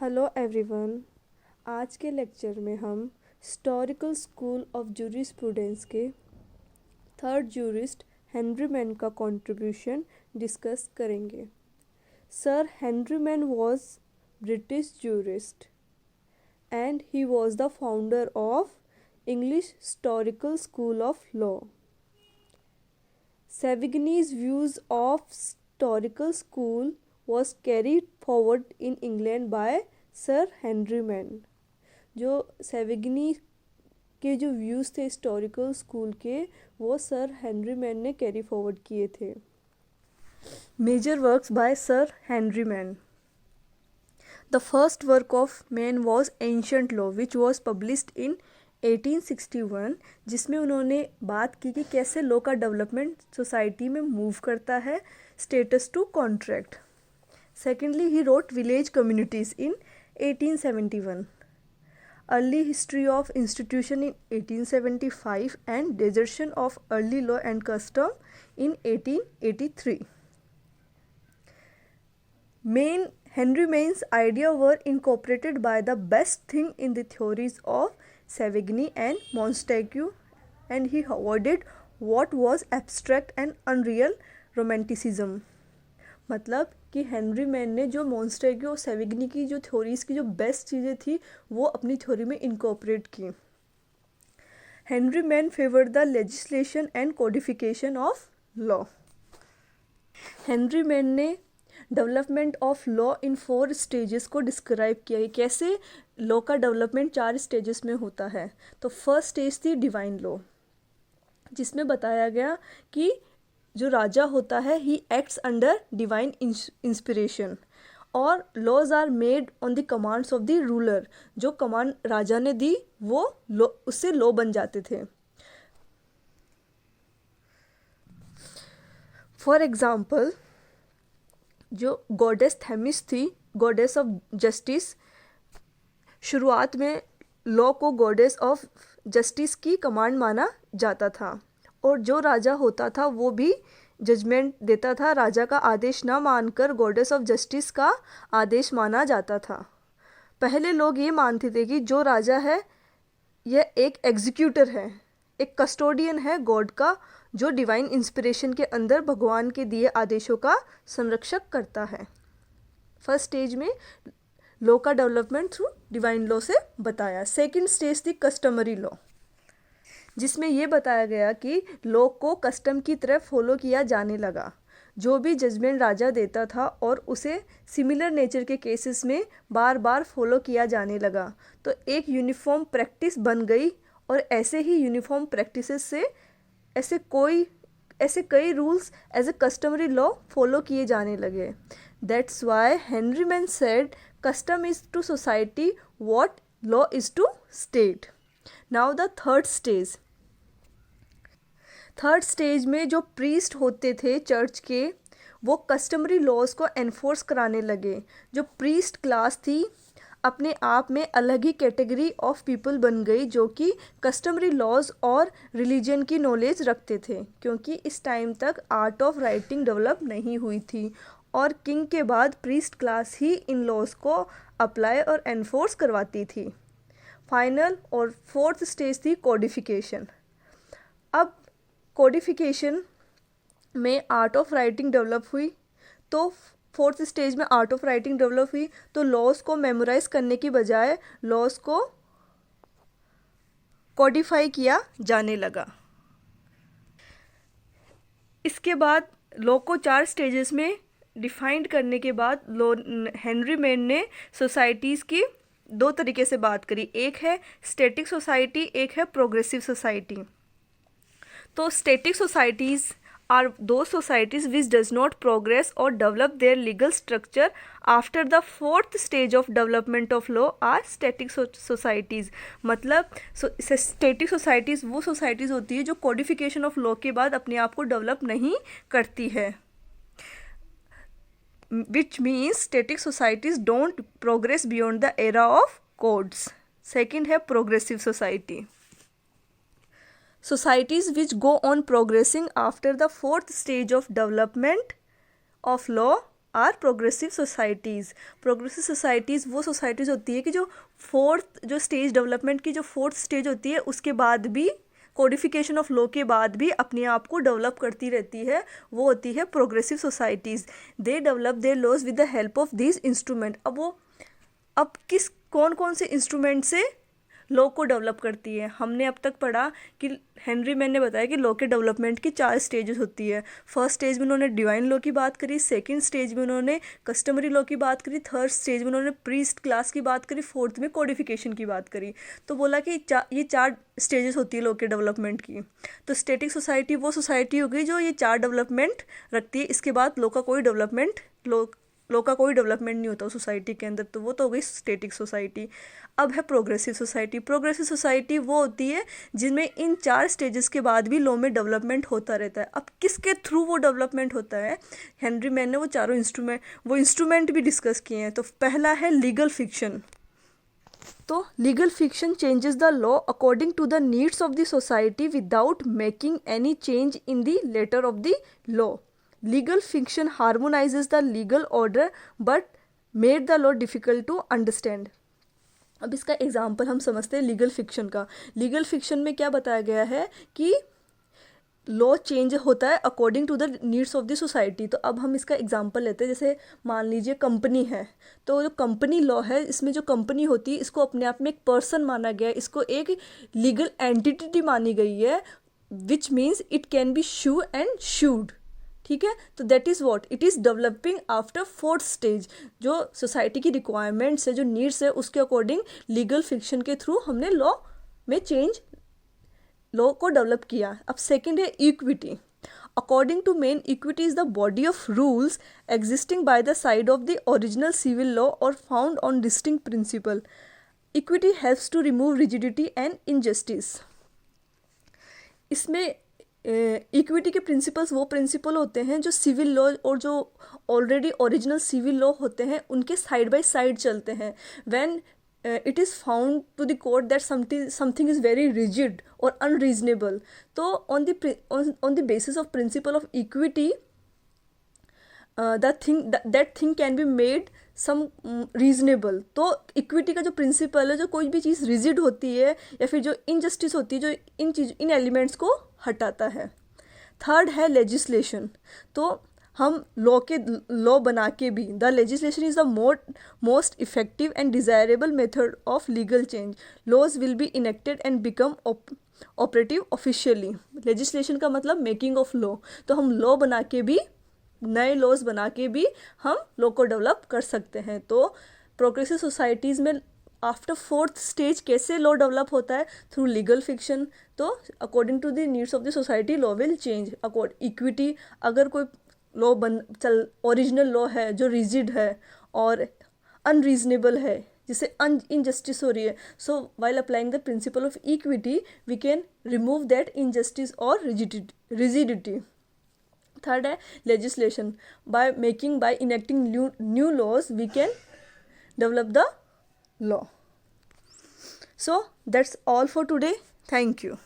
Hello everyone. आज के lecture में हम हिस्टोरिकल स्कूल ऑफ जूरिस्प्रूडेंस के थर्ड जूरिस्ट हेनरी मैन का कंट्रीब्यूशन डिस्कस करेंगे। Sir Henry man was British jurist and he was the founder of English Historical School of Law. Savigny's views of historical school was carried forward in England by Sir Henry Mann. जो सेविग्नी के जो views थे historical school के वो sir Henry Maine ने carry forward किए थे। Major works by sir Henry Maine. The first work of Mann was Ancient Law, which was published in 1861, जिसमें उन्होंने बात की कि कैसे लॉ का डेवलपमेंट सोसाइटी में मूव करता है status to contract. Secondly he wrote village communities in 1871, early history of institution in 1875 and dissertation of early law and custom in 1883. Henry Mann's ideas were incorporated by the best thing in the theories of Savigny and Montesquieu, and he avoided what was abstract and unreal romanticism. मतलब कि Henry Maine ने जो Montesquieu और सेविग्नी की जो theories की जो best चीज़ें थी वो अपनी थ्योरी में इनकॉर्पोरेट की। Henry Maine favoured the legislation and codification of law. Henry Maine ने development of law in 4 stages को डिस्क्राइब किया है। कैसे लॉ का डेवलपमेंट 4 स्टेजेस में होता है। तो फर्स्ट स्टेज थी डिवाइन लॉ, जिसमें बताया गया कि जो राजा होता है he acts under divine inspiration और laws are made on the commands of the ruler. जो कमांड राजा ने दी वो लॉ उससे लॉ बन जाते थे। फॉर एग्जाम्पल जो गॉडेस थेमिस थी, गॉडेस ऑफ जस्टिस, शुरुआत में लॉ को गॉडेस ऑफ जस्टिस की कमांड माना जाता था और जो राजा होता था वो भी जजमेंट देता था। राजा का आदेश ना मानकर गॉडेस ऑफ जस्टिस का आदेश माना जाता था। पहले लोग ये मानते थे कि जो राजा है यह एक एग्जीक्यूटर है, एक कस्टोडियन है गॉड का, जो डिवाइन इंस्पिरेशन के अंदर भगवान के दिए आदेशों का संरक्षक करता है। फर्स्ट स्टेज में लॉ का डेवलपमेंट थ्रू डिवाइन लॉ से बताया। सेकंड स्टेज थी कस्टमरी लॉ, जिसमें यह बताया गया कि लॉ को कस्टम की तरह फॉलो किया जाने लगा। जो भी जजमेंट राजा देता था और उसे सिमिलर नेचर के केसेस में बार बार फॉलो किया जाने लगा, तो एक यूनिफॉर्म प्रैक्टिस बन गई और ऐसे ही यूनिफॉर्म प्रैक्टिसेस से ऐसे कई rules as a customary law follow किए जाने लगे। That's why Henry Maine said custom is to society what law is to state. Now the third stage में जो प्रीस्ट होते थे चर्च के वो कस्टमरी लॉज को एनफोर्स कराने लगे। जो प्रीस्ट क्लास थी अपने आप में अलग ही कैटेगरी ऑफ पीपल बन गई जो कि कस्टमरी लॉज और रिलीजन की नॉलेज रखते थे, क्योंकि इस टाइम तक आर्ट ऑफ राइटिंग डेवलप नहीं हुई थी और किंग के बाद प्रीस्ट क्लास ही इन लॉज को अप्लाई और एनफोर्स करवाती थी। फाइनल और फोर्थ स्टेज थी कोडिफिकेशन। अब कोडिफिकेशन में आर्ट ऑफ राइटिंग डेवलप हुई, तो फोर्थ स्टेज में आर्ट ऑफ राइटिंग डेवलप हुई तो लॉज को मेमोराइज करने की बजाय लॉज को कोडिफाई किया जाने लगा। इसके बाद लॉ को 4 स्टेजेस में डिफाइंड करने के बाद हेनरी मैन ने सोसाइटीज़ की 2 तरीके से बात करी। एक है स्टैटिक सोसाइटी, एक है प्रोग्रेसिव सोसाइटी। तो static societies are those societies which does not progress or develop their legal structure after the 4th stage of development of law are static societies। मतलब static societies वो societies होती है जो codification of law के बाद अपने आप को develop नहीं करती है, which means static societies don't progress beyond the era of codes। Second है progressive society। Societies which go on progressing after the 4th stage of development of law are progressive societies. Progressive societies वो societies होती है कि जो fourth जो stage development की जो fourth stage होती है उसके बाद भी कोडिफिकेशन ऑफ लॉ के बाद भी अपने आप को डेवलप करती रहती है, वो होती है progressive societies. They develop their laws with the help of these instrument. अब कौन कौन से इंस्ट्रूमेंट से लॉ को डेवलप करती है? हमने अब तक पढ़ा कि हेनरी मैन ने बताया कि लॉ के डेवलपमेंट की 4 स्टेजेस होती है। फर्स्ट स्टेज में उन्होंने डिवाइन लॉ की बात करी, सेकंड स्टेज में उन्होंने कस्टमरी लॉ की बात करी, थर्ड स्टेज में उन्होंने प्रीस्ट क्लास की बात करी, फोर्थ में कोडिफिकेशन की बात करी। तो बोला कि ये 4 स्टेजेस होती है लॉ के डेवलपमेंट की। तो स्टैटिक सोसाइटी वो सोसाइटी हो गई जो ये 4 डेवलपमेंट रखती है, इसके बाद लॉ का कोई डेवलपमेंट नहीं होता उस सोसाइटी के अंदर, तो वो तो हो गई स्टैटिक सोसाइटी। अब है प्रोग्रेसिव सोसाइटी। प्रोग्रेसिव सोसाइटी वो होती है जिनमें इन 4 स्टेजेस के बाद भी लॉ में डेवलपमेंट होता रहता है। अब किसके थ्रू वो डेवलपमेंट होता है? हेनरी मैन ने वो चारों इंस्ट्रूमेंट भी डिस्कस किए हैं। तो पहला है लीगल फिक्शन। तो legal fiction changes the law according to the needs of the society without making any change in the letter of the law. Legal fiction harmonises the legal order but made the law difficult to understand. अब इसका example हम समझते हैं legal fiction का। Legal fiction में क्या बताया गया है कि लॉ चेंज होता है according to the needs of the society. तो अब हम इसका एग्जांपल लेते हैं। जैसे मान लीजिए कंपनी है, तो जो कंपनी लॉ है इसमें जो कंपनी होती है इसको अपने आप में एक पर्सन माना गया है, इसको एक लीगल एंटिटी मानी गई है, which means it can be sue and sued. ठीक है, तो that is what it is developing after fourth stage. जो सोसाइटी की रिक्वायरमेंट्स है, जो नीड्स है, उसके अकॉर्डिंग लीगल फिक्शन के थ्रू हमने लॉ को डेवलप किया। अब सेकंड है equity. According to Maine, equity is the body of rules existing by the side of the original civil law और found on distinct principal. Equity helps to remove rigidity and injustice. इसमें equity के principles वो principle होते हैं जो civil law और जो already original civil law होते हैं उनके साइड बाय साइड चलते हैं। When it is found to the court that something is very rigid और अनरीजनेबल, तो on the basis of principle of equity that thing can be made some reasonable. तो equity का जो principal है, जो कोई भी चीज़ रिजिड होती है या फिर जो इनजस्टिस होती है, जो इन एलिमेंट्स को हटाता है। थर्ड है लेजिस्लेशन। तो हम लॉ बना के भी, the legislation is the most effective and desirable method of legal change. Laws will be enacted and become operative officially. Legislation का मतलब मेकिंग ऑफ लॉ। तो हम लॉ बना के भी, नए लॉज बना के भी हम लॉ को डेवलप कर सकते हैं। तो प्रोग्रेसिव सोसाइटीज़ में आफ्टर फोर्थ स्टेज कैसे लॉ डेवलप होता है? Through legal fiction. तो according to the needs of the society law will change. Equity, अगर कोई लॉ ओरिजिनल लॉ है जो रिजिड है और अनरीजनेबल है, जिससे इनजस्टिस हो रही है, so while applying the principle of equity we can remove that injustice और रिजिडिटी। थर्ड है legislation. By enacting new laws we can develop the law. So that's all for today. Thank you.